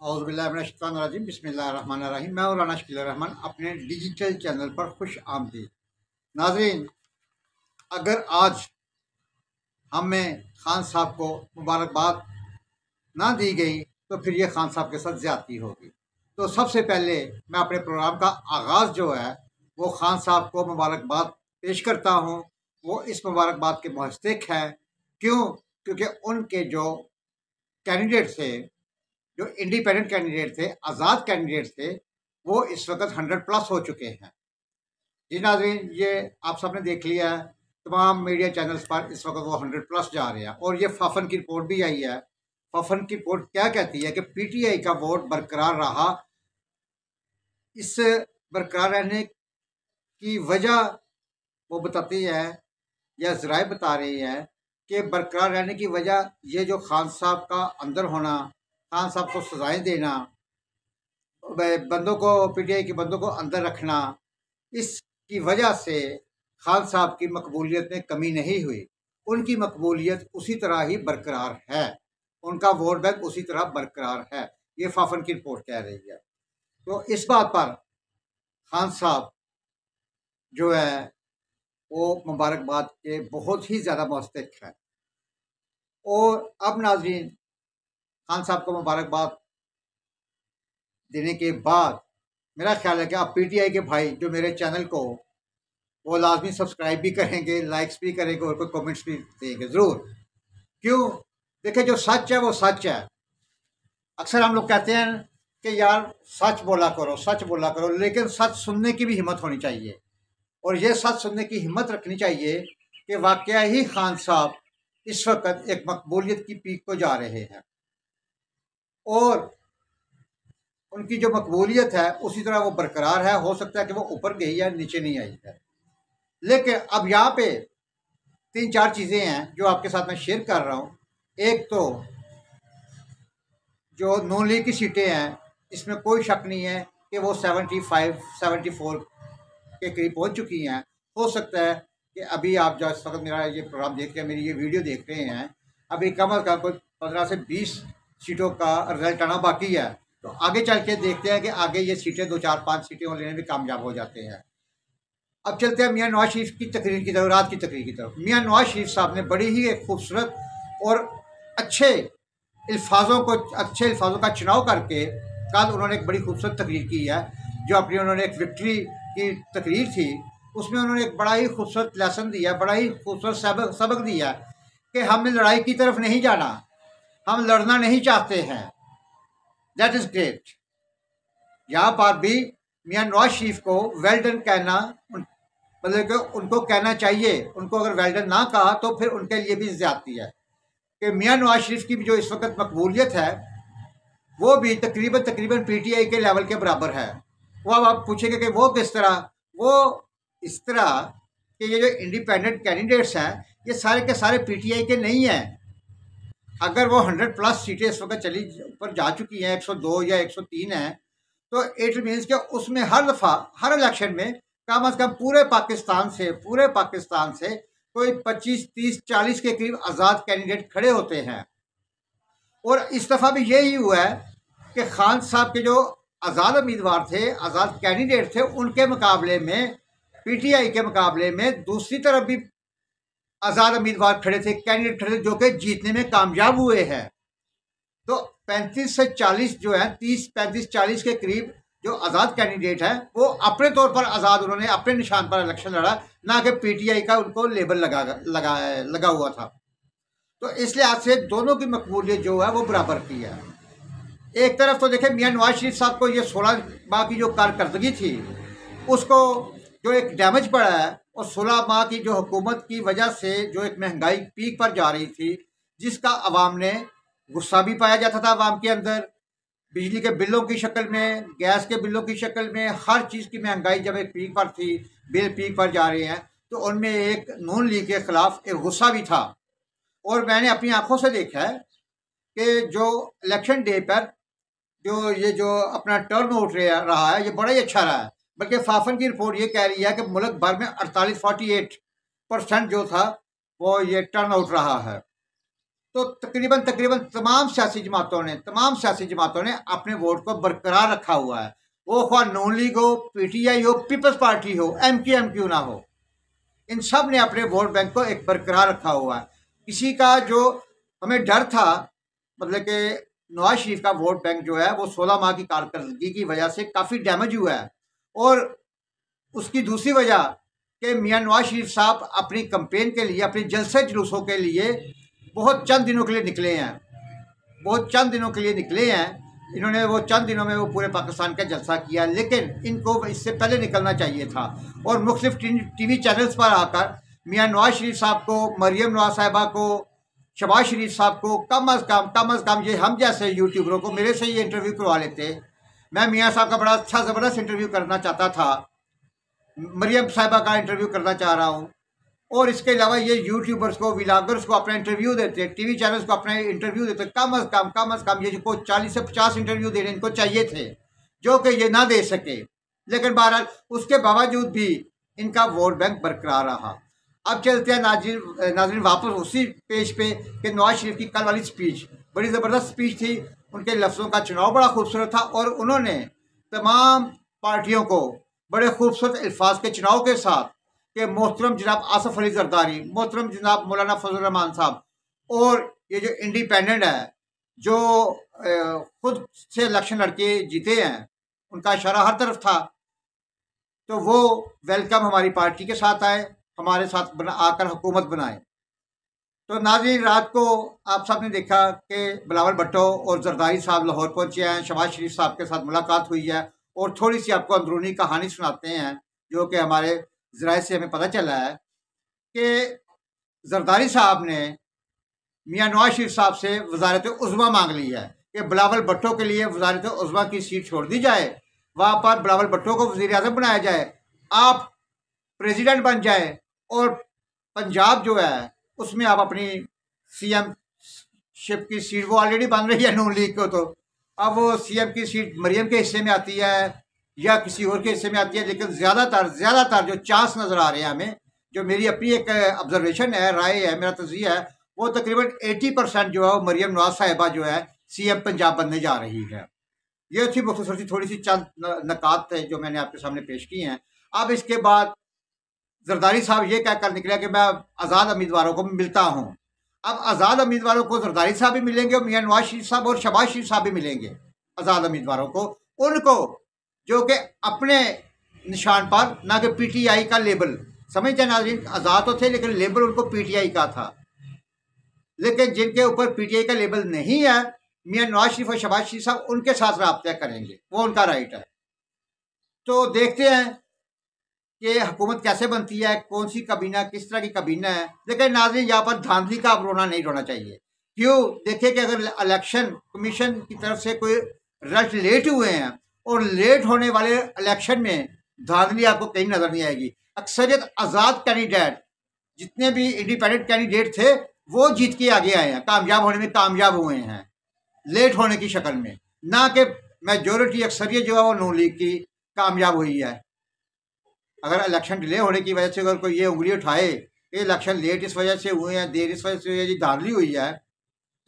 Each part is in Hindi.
औज़ुबिल्लाहिमिनश्शैतानिर्रजीम बिस्मिल्लाहिर्रहमानिर्रहीम। मैं राना शकील रहमान अपने डिजिटल चैनल पर खुश आमदीद। नाज़रीन, अगर आज हमें खान साहब को मुबारकबाद ना दी गई तो फिर ये खान साहब के साथ ज़्यादती होगी। तो सबसे पहले मैं अपने प्रोग्राम का आगाज़ जो है वो खान साहब को मुबारकबाद पेश करता हूँ। वो इस मुबारकबाद के मुस्तहिक़ हैं। क्यों? क्योंकि उनके जो कैंडिडेट थे, जो इंडिपेंडेंट कैंडिडेट थे, आज़ाद कैंडिडेट थे, वो इस वक्त 100+ हो चुके हैं। जी नाज़रीन, ये आप सबने देख लिया है, तमाम मीडिया चैनल्स पर इस वक्त वो 100+ जा रहे हैं। और ये फफन की रिपोर्ट भी आई है। फफन की रिपोर्ट क्या कहती है कि पीटीआई का वोट बरकरार रहा। इस बरकरार रहने की वजह वो बताती है या ज़राए बता रही है कि बरकरार रहने की वजह ये जो खान साहब का अंदर होना, खान साहब को सजाएं देना, बंदों को, पीटीआई के बंदों को अंदर रखना, इसकी वजह से खान साहब की मकबूलियत में कमी नहीं हुई। उनकी मकबूलियत उसी तरह ही बरकरार है, उनका वोट बैंक उसी तरह बरकरार है। ये फाफन की रिपोर्ट कह रही है। तो इस बात पर खान साहब जो है वो मुबारकबाद के बहुत ही ज़्यादा मुस्तहिक़ है। और अब नाज़रीन, खान साहब को मुबारकबाद देने के बाद मेरा ख्याल है कि आप पीटीआई के भाई जो मेरे चैनल को वो लाजमी सब्सक्राइब भी करेंगे, लाइक्स भी करेंगे और कोई कमेंट्स भी देंगे ज़रूर। क्यों? देखिए, जो सच है वो सच है। अक्सर हम लोग कहते हैं कि यार सच बोला करो, सच बोला करो, लेकिन सच सुनने की भी हिम्मत होनी चाहिए। और ये सच सुनने की हिम्मत रखनी चाहिए कि वाकया ही खान साहब इस वक्त एक मकबूलियत की पीक को जा रहे हैं और उनकी जो मकबूलियत है उसी तरह वो बरकरार है। हो सकता है कि वो ऊपर गई या नीचे नहीं आई है। लेकिन अब यहाँ पे 3-4 चीज़ें हैं जो आपके साथ मैं शेयर कर रहा हूँ। एक तो जो नून लीग की सीटें हैं, इसमें कोई शक नहीं है कि वो 75-74 के करीब पहुँच चुकी हैं। हो सकता है कि अभी आप जो इस वक्त मेरा ये प्रोग्राम देख रहे हैं, मेरी ये वीडियो देख रहे हैं, अभी कम अज़ कम कोई 15 से 20 सीटों का रिजल्ट आना बाकी है। तो आगे चल के देखते हैं कि आगे ये सीटें 2-4-5 सीटें और लेने में कामयाब हो जाते हैं। अब चलते हैं मियाँ नवाज शरीफ की तकरीर की तरफ, रात की तकरीर की तरफ। मियाँ नवाज शरीफ साहब ने बड़ी ही एक खूबसूरत और अच्छे अल्फाजों का चुनाव करके कल उन्होंने एक बड़ी खूबसूरत तकरीर की है। जो अपनी उन्होंने एक विक्ट्री की तकरीर थी, उसमें उन्होंने एक बड़ा ही खूबसूरत लेसन दिया, बड़ा ही खूबसूरत सबक दिया कि हमें लड़ाई की तरफ नहीं जाना, हम लड़ना नहीं चाहते हैं। That is great. यहाँ पर भी मियाँ नवाज शरीफ को वेल डन कहना, मतलब कि उनको कहना चाहिए। उनको अगर वेल डन ना कहा तो फिर उनके लिए भी ज़्यादती है कि मियाँ नवाज शरीफ की भी जो इस वक्त मकबूलियत है वो भी तकरीबन पीटीआई के लेवल के बराबर है। वो अब आप पूछेंगे कि वो किस तरह? वो इस तरह कि ये जो इंडिपेंडेंट कैंडिडेट्स हैं ये सारे के सारे पीटीआई के नहीं हैं। अगर वो 100+ सीटें इस वक्त चली ऊपर जा चुकी हैं, 102 या 103 हैं, तो इट मीन्स कि उसमें हर दफ़ा हर इलेक्शन में कम अज़ कम पूरे पाकिस्तान से कोई 25-30-40 के करीब आज़ाद कैंडिडेट खड़े होते हैं। और इस दफ़ा भी यही हुआ है कि खान साहब के जो आज़ाद उम्मीदवार थे, आज़ाद कैंडिडेट थे, उनके मुकाबले में, पीटीआई के मुकाबले में दूसरी तरफ भी आज़ाद उम्मीदवार खड़े थे, कैंडिडेट खड़े थे, जो कि जीतने में कामयाब हुए हैं। तो 35 से 40 जो है, 30-35-40 के करीब जो आज़ाद कैंडिडेट है वो अपने तौर पर आज़ाद, उन्होंने अपने निशान पर इलेक्शन लड़ा, ना कि पीटीआई का उनको लेबल लगा हुआ था। तो इस लिहाज से दोनों की मकबूलियत जो है वो बराबर की है। एक तरफ तो देखें मियाँ नवाज शरीफ साहब को ये 16 माह की जो कारकर्दगी थी उसको जो एक डैमेज पड़ा है, और 16 माह की जो हुकूमत की वजह से जो एक महंगाई पीक पर जा रही थी, जिसका अवाम ने गुस्सा भी पाया जाता था अवाम के अंदर, बिजली के बिलों की शक्ल में, गैस के बिलों की शक्ल में, हर चीज़ की महंगाई जब एक पीक पर थी, बिल पीक पर जा रहे हैं, तो उनमें एक नून लीग के ख़िलाफ़ एक गुस्सा भी था। और मैंने अपनी आंखों से देखा है कि जो इलेक्शन डे पर जो अपना टर्न आउट रहा है, ये बड़ा ही अच्छा रहा है। बल्कि फाफन की रिपोर्ट ये कह रही है कि मुल्क भर में 48% जो था वो ये टर्न आउट रहा है। तो तकरीबन तकरीबन तमाम सियासी जमातों ने अपने वोट को बरकरार रखा हुआ है। वो ख्वाह नून लीग हो, पीटीआई हो, पीपल्स पार्टी हो, एमक्यू ना हो, इन सब ने अपने वोट बैंक को एक बरकरार रखा हुआ है। किसी का जो हमें डर था, मतलब कि नवाज शरीफ का वोट बैंक जो है वो 16 माह की कारकर्दगी की वजह से काफ़ी डैमेज हुआ है। और उसकी दूसरी वजह कि मियां नवाज शरीफ साहब अपनी कैंपेन के लिए, अपने जलसे जुलूसों के लिए बहुत चंद दिनों के लिए निकले हैं। इन्होंने वो चंद दिनों में वो पूरे पाकिस्तान का जलसा किया, लेकिन इनको इससे पहले निकलना चाहिए था। और मुख्तलिफ टीवी चैनल्स पर आकर मियां नवाज शरीफ साहब को, मरियम नवाज साहिबा को, शहबाज शरीफ साहब को कम अज़ कम ये हम जैसे यूट्यूबरों को मेरे से ये इंटरव्यू करवा लेते। मैं मियां साहब का बड़ा अच्छा ज़बरदस्त इंटरव्यू करना चाहता था, मरियम साहिबा का इंटरव्यू करना चाह रहा हूँ। और इसके अलावा ये यूट्यूबर्स को, व्लॉगर्स को अपना इंटरव्यू देते, टीवी चैनल्स को अपने इंटरव्यू देते, कम अज़ कम ये जिनको 40 से 50 इंटरव्यू देने इनको चाहिए थे, जो कि ये ना दे सके। लेकिन बहरहाल उसके बावजूद भी इनका वोट बैंक बरकरार रहा। अब चलते हैं नाज़रीन वापस उसी पेज पे कि नवाज शरीफ की कल वाली स्पीच बड़ी ज़बरदस्त स्पीच थी। उनके लफ्ज़ों का चुनाव बड़ा खूबसूरत था और उन्होंने तमाम पार्टियों को बड़े खूबसूरत अल्फाज के चुनाव के साथ कि मोहतरम जनाब आसफ अली जरदारी, मोहतरम जनाब मौलाना फजल रहमान साहब और ये जो इंडिपेंडेंट है जो खुद से इलेक्शन लड़के जीते हैं, उनका इशारा हर तरफ था। तो वो वेलकम हमारी पार्टी के साथ आए, हमारे साथ आकर हुकूमत बनाए। तो नाज़रीन रात को आप सब ने देखा कि बिलावल भुट्टो और जरदारी साहब लाहौर पहुंचे हैं, शहबाज शरीफ साहब के साथ मुलाकात हुई है। और थोड़ी सी आपको अंदरूनी कहानी सुनाते हैं जो कि हमारे ज़राए से हमें पता चला है कि जरदारी साहब ने मियां नवाज शरीफ साहब से वजारत उज़्मा मांग ली है कि बिलावल भुट्टो के लिए वजारत उज़्मा की सीट छोड़ दी जाए, वहाँ पर बिलावल भुट्टो को वज़ीर आज़म बनाया जाए, आप प्रेसिडेंट बन जाए और पंजाब जो है उसमें आप अपनी सीएम शिप की सीट, वो ऑलरेडी बन रही है नून लीग को, तो अब वो सीएम की सीट मरियम के हिस्से में आती है या किसी और के हिस्से में आती है। लेकिन ज़्यादातर जो चांस नज़र आ रहे हैं हमें, जो मेरी अपनी एक ऑब्जर्वेशन है, राय है, मेरा तज़किया है, वो तकरीबन 80% जो है वो मरियम नवाज साहिबा जो है सीएम पंजाब बनने जा रही है। ये थी मुख्तसर थोड़ी सी चंद नकात थे जो मैंने आपके सामने पेश किए हैं। अब इसके बाद जरदारी साहब ये कहकर निकला कि मैं आज़ाद उम्मीदवारों को मिलता हूँ। अब आज़ाद उम्मीदवारों को जरदारी साहब भी मिलेंगे और मियां नवाज शरीफ साहब और शहबाज शरीफ साहब भी मिलेंगे आज़ाद उम्मीदवारों को, उनको जो कि अपने निशान पर, ना कि पीटीआई का लेबल, समझते नाज़रीन, आज़ाद तो थे लेकिन लेबल उनको पीटीआई का था। लेकिन जिनके ऊपर पीटीआई का लेबल नहीं है, मियां नवाज शरीफ और शहबाज शरीफ साहब उनके साथ रब्ता करेंगे, वो उनका राइट है। तो देखते हैं कि हुकूमत कैसे बनती है, कौन सी कबीना, किस तरह की कबीना है। लेकिन नाज़रीन यहाँ पर धांधली का अब रोना नहीं रोना चाहिए। क्यों? देखिए कि अगर इलेक्शन कमीशन की तरफ से कोई रिजल्ट लेट हुए हैं और लेट होने वाले इलेक्शन में धांधली आपको कहीं नज़र नहीं आएगी। अक्सरियत आज़ाद कैंडिडेट, जितने भी इंडिपेंडेंट कैंडिडेट थे, वो जीत के आगे आए हैं, कामयाब होने में कामयाब हुए हैं लेट होने की शक्ल में, ना कि मेजोरिटी अक्सरियत जो है वो नून लीग की कामयाब हुई है। अगर इलेक्शन डिले होने की वजह से अगर कोई ये उंगली उठाए कि इलेक्शन लेट इस वजह से हुए हैं, देर इस वजह से हुई है, जी धांधली हुई है,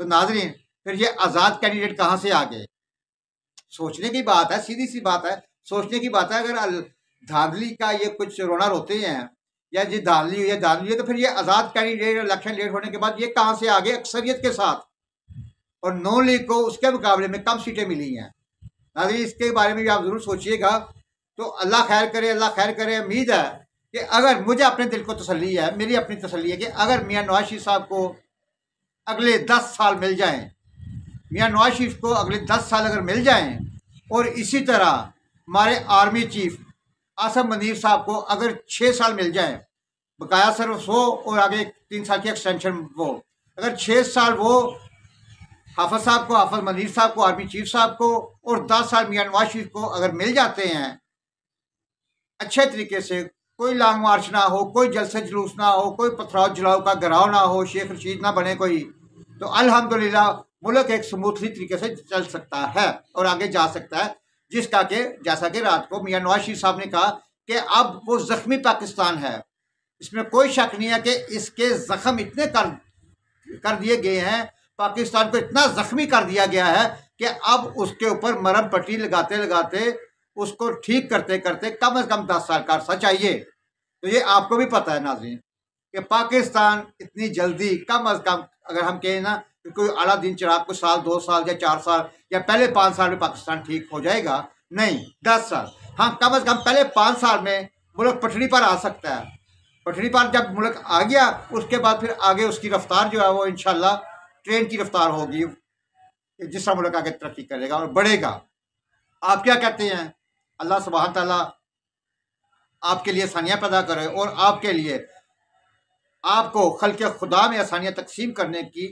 तो नाज़रीन फिर ये आज़ाद कैंडिडेट कहाँ से आ गए? सोचने की बात है, सीधी सी बात है, सोचने की बात है। अगर धांधली का ये कुछ रोना रोते हैं या ये धांधली हुई है, तो फिर ये आज़ाद कैंडिडेट इलेक्शन लेट होने के बाद ये कहाँ से आ गए अक्सरियत के साथ, और नून लीग को उसके मुकाबले में कम सीटें मिली हैं। नाज़रीन इसके बारे में भी आप ज़रूर सोचिएगा। तो अल्लाह खैर करे, अल्लाह खैर करे। उम्मीद है कि अगर मुझे अपने दिल को तसल्ली है, मेरी अपनी तसल्ली है कि अगर मियां नवाज शरीफ साहब को अगले 10 साल मिल जाएं, मियां नवाज शरीफ को अगले 10 साल अगर मिल जाएं, और इसी तरह हमारे आर्मी चीफ आसम मुनीर साहब को अगर 6 साल मिल जाएं, बकाया सर्विस हो और आगे 3 साल की एक्सटेंशन हो, अगर 6 साल वो हाफिज साहब को, हाफिज मुनीर साहब को, आर्मी चीफ साहब को, और 10 साल मियां नवाज शरीफ को अगर मिल जाते हैं अच्छे तरीके से, कोई लॉन्ग मार्च ना हो, कोई जलसे जुलूस ना हो, कोई पथराव जलाओ का गिराव ना हो, शेख रशीद ना बने कोई, तो अल्हम्दुलिल्लाह मुल्क एक स्मूथली तरीके से चल सकता है और आगे जा सकता है। जिसका कि जैसा कि रात को मियां नवाज शरीफ साहब ने कहा कि अब वो ज़ख्मी पाकिस्तान है, इसमें कोई शक नहीं है कि इसके ज़ख्म इतने कर दिए गए हैं पाकिस्तान को इतना जख्मी कर दिया गया है कि अब उसके ऊपर मरहम पट्टी लगाते लगाते उसको ठीक करते करते कम से कम 10 साल का अरसा चाहिए। तो ये आपको भी पता है नाज़रीन कि पाकिस्तान इतनी जल्दी कम अज कम अगर हम कहें ना कि कोई आला दिन चिराग को साल 2 साल या 4 साल या पहले 5 साल में पाकिस्तान ठीक हो जाएगा, नहीं 10 साल। हाँ, कम अज कम पहले 5 साल में मुल्क पटड़ी पर आ सकता है। पटड़ी पर जब मुल्क आ गया उसके बाद फिर आगे उसकी रफ्तार जो है वो इंशाल्लाह ट्रेन की रफ्तार होगी, जिसका मुल्क आगे तरक्की करेगा और बढ़ेगा। आप क्या कहते हैं? अल्लाह सुब्हान तआला आपके लिए आसानियाँ पैदा करे और आपके लिए आपको खल्क़े खुदा में आसानियाँ तकसीम करने की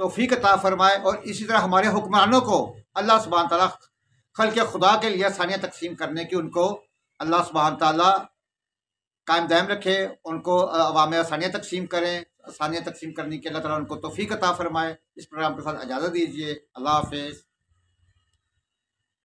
तौफीक अता फरमाए और इसी तरह हमारे हुक्मरानों को अल्लाह सुब्हान तआला खल्क़े खुदा के लिए आसानियाँ तकसीम करने की उनको अल्लाह सुब्हान तआला कायम दायम रखे, उनको अवाम में आसानियाँ तकसीम करें। आसानियाँ तकसीम करने के अल्लाह ताला उनको तौफीक अता फरमाए। इस प्रोग्राम के साथ इजाज़त दीजिए। अल्लाह हाफ़िज़।